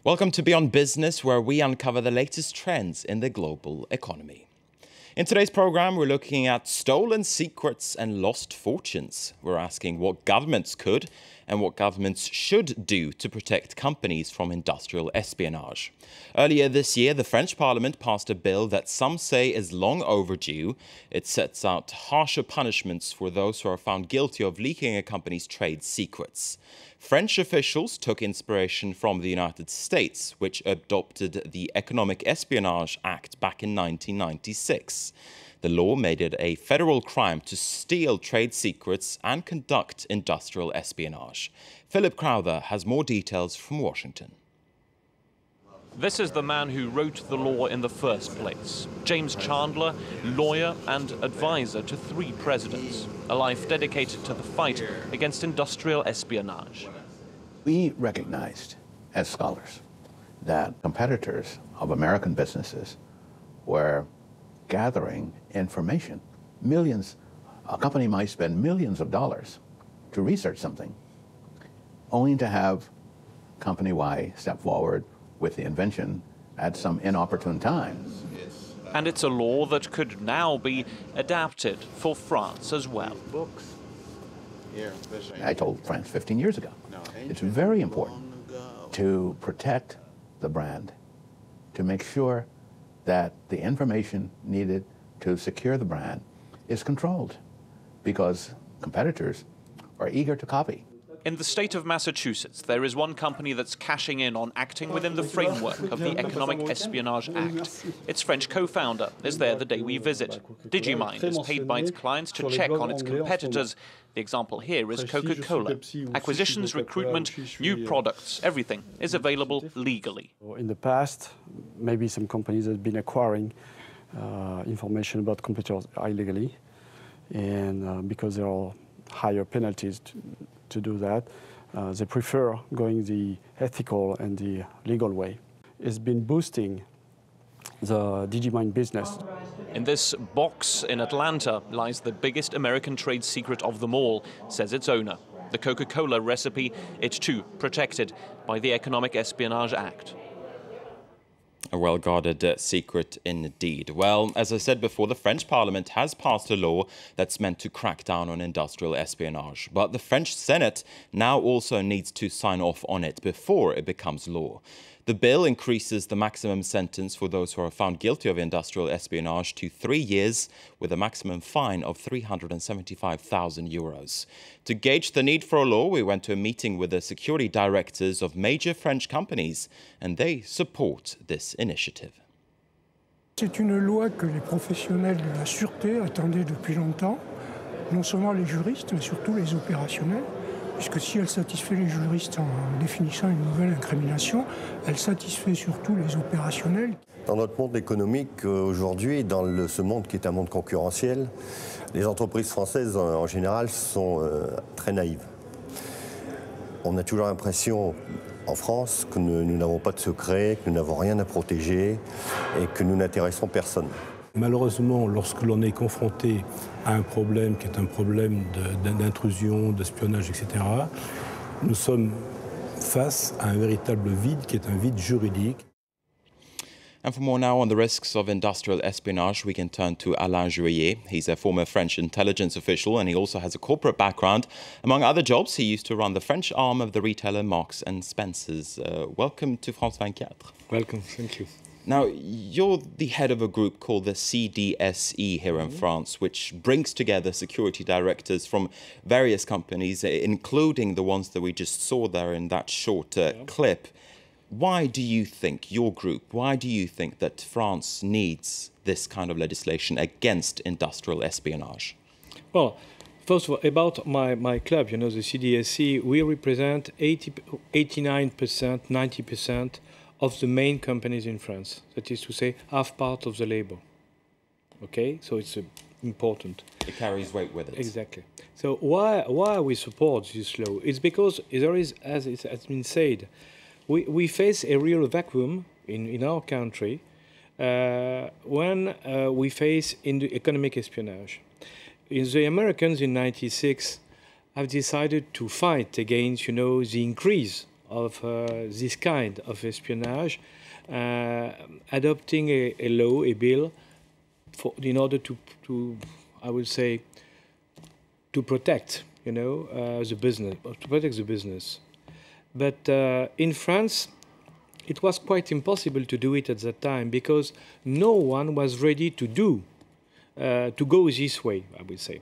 Welcome to Beyond Business, where we uncover the latest trends in the global economy. In today's program, we're looking at stolen secrets and lost fortunes. We're asking what governments could and what governments should do to protect companies from industrial espionage. Earlier this year, the French Parliament passed a bill that some say is long overdue. It sets out harsher punishments for those who are found guilty of leaking a company's trade secrets. French officials took inspiration from the United States, which adopted the Economic Espionage Act back in 1996. The law made it a federal crime to steal trade secrets and conduct industrial espionage. Philip Crowther has more details from Washington. This is the man who wrote the law in the first place. James Chandler, lawyer and advisor to 3 presidents. A life dedicated to the fight against industrial espionage. We recognized as scholars that competitors of American businesses were gathering information. Millions, a company might spend millions of dollars to research something, only to have company Y step forward with the invention at some inopportune time. And it's a law that could now be adapted for France as well. I told France 15 years ago, it's very important to protect the brand, to make sure that the information needed to secure the brand is controlled, because competitors are eager to copy. In the state of Massachusetts, there is one company that's cashing in on acting within the framework of the Economic Espionage Act. Its French co-founder is there the day we visit. Digimind is paid by its clients to check on its competitors. The example here is Coca-Cola. Acquisitions, recruitment, new products, everything is available legally. In the past, maybe some companies have been acquiring information about competitors illegally, and because there are higher penalties to do that, they prefer going the ethical and the legal way. It's been boosting the Digimind business. In this box in Atlanta lies the biggest American trade secret of them all, says its owner. The Coca-Cola recipe, it too protected by the Economic Espionage Act. A well-guarded secret indeed. Well, as I said before, the French Parliament has passed a law that's meant to crack down on industrial espionage. But the French Senate now also needs to sign off on it before it becomes law. The bill increases the maximum sentence for those who are found guilty of industrial espionage to 3 years, with a maximum fine of €375,000. To gauge the need for a law, we went to a meeting with the security directors of major French companies, and they support this initiative. C'est une loi que les professionnels de la sûreté attendaient depuis longtemps, non seulement les juristes, mais surtout les opérationnels. Puisque si elle satisfait les juristes en définissant une nouvelle incrimination, elle satisfait surtout les opérationnels. Dans notre monde économique aujourd'hui, dans ce monde qui est un monde concurrentiel, les entreprises françaises en général sont très naïves. On a toujours l'impression en France que nous n'avons pas de secret, que nous n'avons rien à protéger et que nous n'intéressons personne. Malheureusement, lorsque l'on est confronté à un problème qui est un problème d'intrusion, d'espionnage, etc., nous sommes face à un véritable vide qui est un vide juridique. And for more now on the risks of industrial espionage, we can turn to Alain Juillet. He's a former French intelligence official, and he also has a corporate background. Among other jobs, he used to run the French arm of the retailer Marks and Spencer's. Welcome to France 24. Welcome, thank you. Now, you're the head of a group called the CDSE here in France, which brings together security directors from various companies, including the ones that we just saw there in that short clip. Why do you think, your group, why do you think that France needs this kind of legislation against industrial espionage? Well, first of all, about my club, you know, the CDSE, we represent 89%, 90% of the main companies in France. That is to say, half part of the labor. Okay, so it's important. It carries weight with it. Exactly. So why we support this law? It's because there is, as it has been said, we face a real vacuum in our country when we face in the economic espionage. The Americans in '96 have decided to fight against, you know, the increase of this kind of espionage, adopting a law, a bill, in order to, I would say, to protect, the business, to protect the business. But in France, it was quite impossible to do it at that time because no one was ready to go this way, I would say.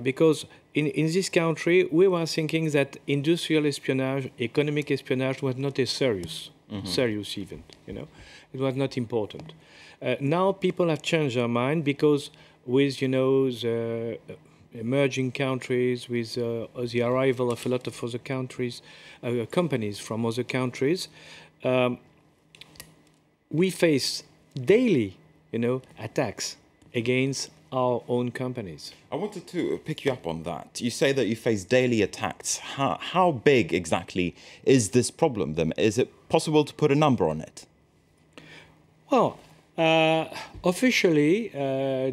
Because in this country, we were thinking that industrial espionage, economic espionage was not a serious event, It was not important. Now people have changed their mind because with, the emerging countries, with the arrival of a lot of other countries, companies from other countries, we face daily, attacks against our own companies. I wanted to pick you up on that. You say that you face daily attacks. How big exactly is this problem then? Is it possible to put a number on it? Well, officially,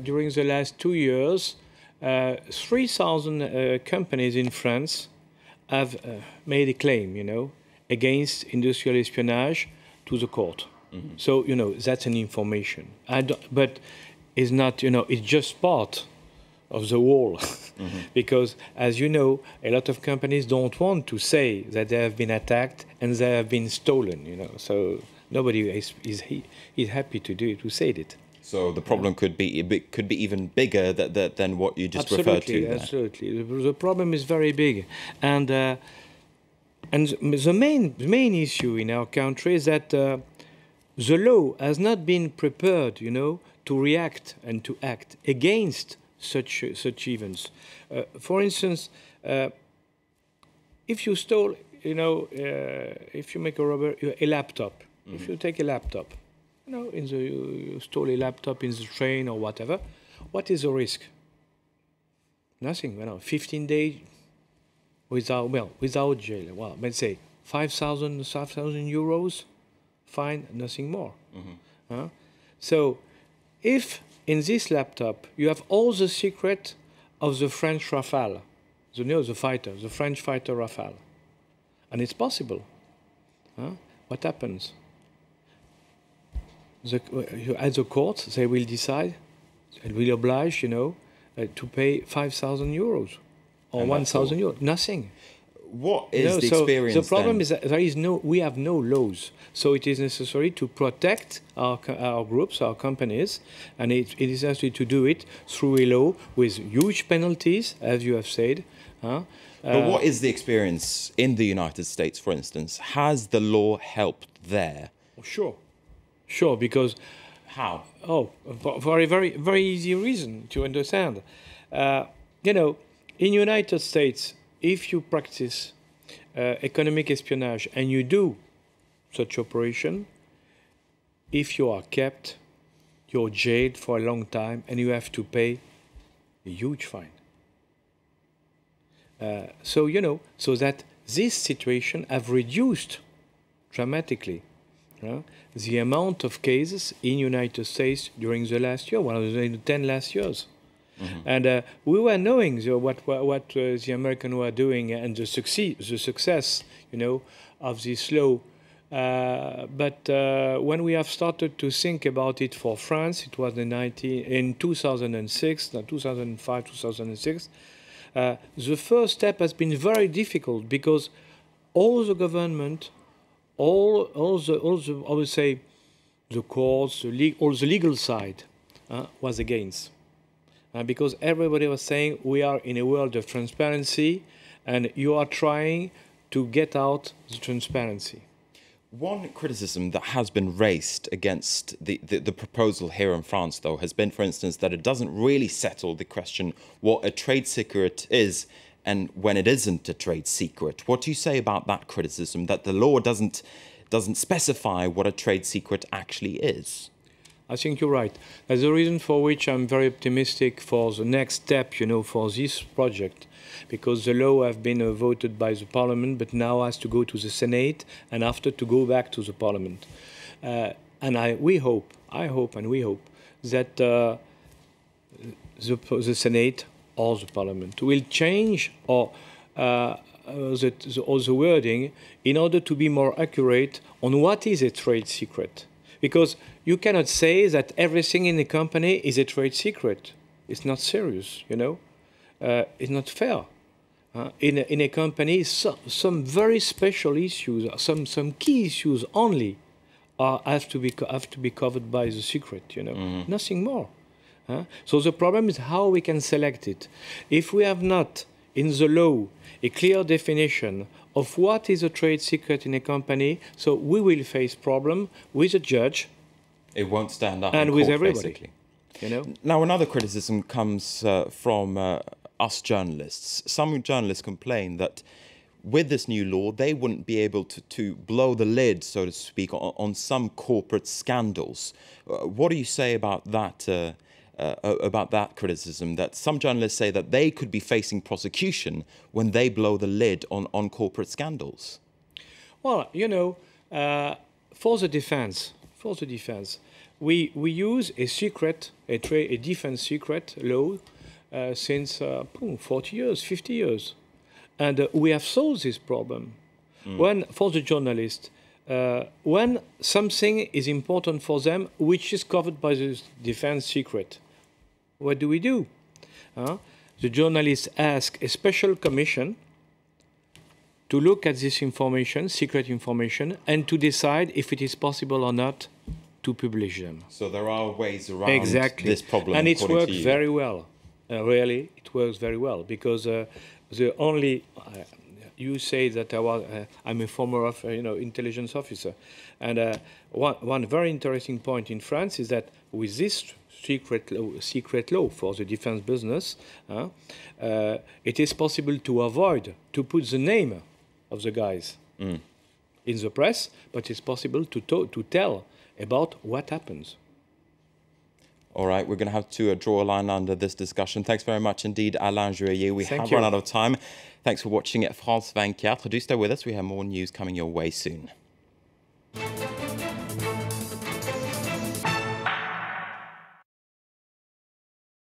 during the last 2 years, 3,000 companies in France have made a claim, against industrial espionage to the court. Mm-hmm. So, that's an information. But it's not, it's just part of the whole. Mm-hmm. Because, as you know, a lot of companies don't want to say that they have been attacked and they have been stolen, So nobody is happy to say it. So the problem could be even bigger than what you just referred to. Absolutely. The problem is very big, and the main issue in our country is that the law has not been prepared, to react and to act against such events. For instance, if you stole, if you make a laptop, mm-hmm. If you take a laptop. You stole a laptop in the train or whatever. What is the risk? Nothing. 15 days without jail. Well, let's say 5,000 euros, fine, nothing more. Mm-hmm. So, if in this laptop you have all the secret of the French Rafale, the French fighter Rafale, and it's possible, what happens? At the court, they will decide and will oblige, to pay 5,000 euros or 1,000 euros. Nothing. What is the experience? The problem is that we have no laws, so it is necessary to protect our groups, our companies, and it is necessary to do it through a law with huge penalties, as you have said. But what is the experience in the United States, for instance? Has the law helped there? Sure, because... How? For a very, very easy reason to understand. In United States, if you practice economic espionage and you do such operation, if you are kept, you're jailed for a long time and you have to pay a huge fine. So that this situation have reduced dramatically the amount of cases in United States during the last year, the 10 last years. Mm-hmm. And we were knowing what the Americans were doing and the success, of this law. But when we have started to think about it for France, it was in 2006, 2005, 2006. The first step has been very difficult because all the government, all the I would say, the courts, all the legal side was against. Because everybody was saying we are in a world of transparency and you are trying to get out the transparency. One criticism that has been raised against the proposal here in France, though, has been, for instance, that it doesn't really settle the question what a trade secret is and when it isn't a trade secret. What do you say about that criticism, that the law doesn't specify what a trade secret actually is? I think you're right. That's the reason for which I'm very optimistic for the next step, for this project, because the law has been voted by the Parliament, but now has to go to the Senate, and after to go back to the Parliament. And we hope that the Senate or the Parliament will change or the wording in order to be more accurate on what is a trade secret. Because you cannot say that everything in a company is a trade secret. It's not serious, you know. It's not fair. In a company, some very special issues, some key issues only have to be covered by the secret, you know. Nothing more. So the problem is how we can select it. If we have not in the law a clear definition of what is a trade secret in a company, so we will face problem with a judge. It won't stand up and in with court, everybody. basically. You know? Now, another criticism comes from us journalists. Some journalists complain that with this new law, they wouldn't be able to blow the lid, so to speak, on some corporate scandals. What do you say about that criticism, that some journalists say that they could be facing prosecution when they blow the lid on corporate scandals? Well, you know, for the defense, we use a secret, a defense secret law since 40 years, 50 years. And we have solved this problem. When, for the journalist, when something is important for them, which is covered by the defense secret, what do? The journalists ask a special commission to look at this information, secret information, and to decide if it is possible or not to publish them. So there are ways around this problem. And it works very well. Really, it works very well, because the only you say that I'm a former intelligence officer, and one very interesting point in France is that with this secret law for the defense business, it is possible to avoid to put the name of the guys in the press, but it's possible to tell about what happens. All right, we're going to have to draw a line under this discussion. Thanks very much indeed, Alain Joaillier. We have run out of time. Thanks for watching at France 24. Do stay with us. We have more news coming your way soon.